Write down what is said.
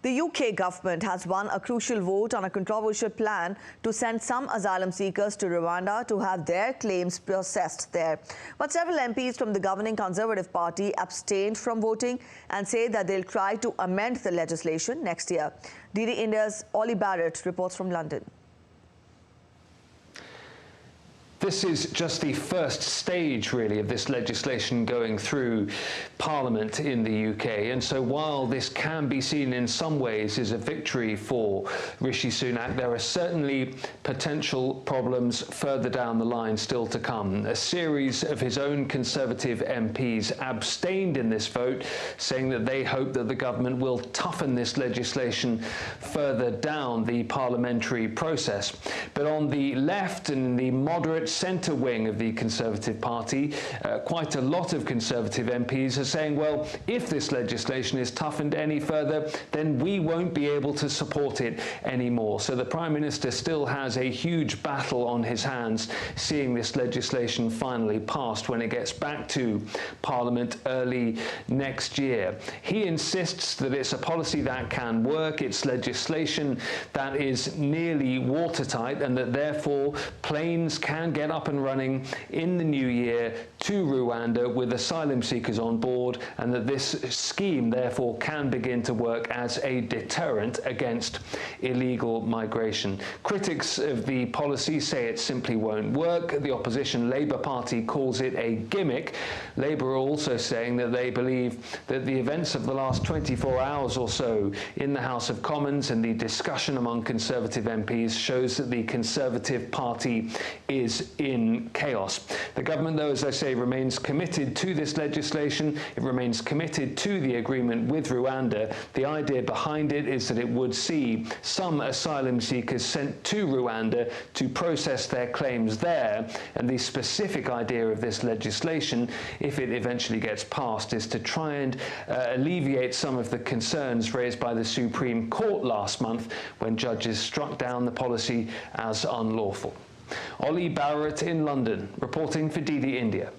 The UK government has won a crucial vote on a controversial plan to send some asylum seekers to Rwanda to have their claims processed there. But several MPs from the governing Conservative Party abstained from voting and say that they'll try to amend the legislation next year. DD India's Olly Barratt reports from London. This is just the first stage, really, of this legislation going through Parliament in the UK. And so while this can be seen in some ways as a victory for Rishi Sunak, there are certainly potential problems further down the line still to come. A series of his own Conservative MPs abstained in this vote, saying that they hope that the government will toughen this legislation further down the parliamentary process. But on the left and the moderate centre wing of the Conservative Party, quite a lot of Conservative MPs are saying, well, if this legislation is toughened any further, then we won't be able to support it anymore. So the Prime Minister still has a huge battle on his hands, seeing this legislation finally passed when it gets back to Parliament early next year. He insists that it's a policy that can work, it's legislation that is nearly watertight, and that therefore planes can get up and running in the new year to Rwanda with asylum seekers on board, and that this scheme therefore can begin to work as a deterrent against illegal migration. Critics of the policy say it simply won't work. The opposition Labour Party calls it a gimmick. Labour are also saying that they believe that the events of the last 24 hours or so in the House of Commons and the discussion among Conservative MPs shows that the Conservative Party is in chaos. The government, though, as I say, remains committed to this legislation. It remains committed to the agreement with Rwanda. The idea behind it is that it would see some asylum seekers sent to Rwanda to process their claims there. And the specific idea of this legislation, if it eventually gets passed, is to try and alleviate some of the concerns raised by the Supreme Court last month when judges struck down the policy as unlawful. Olly Barratt in London, reporting for DD India.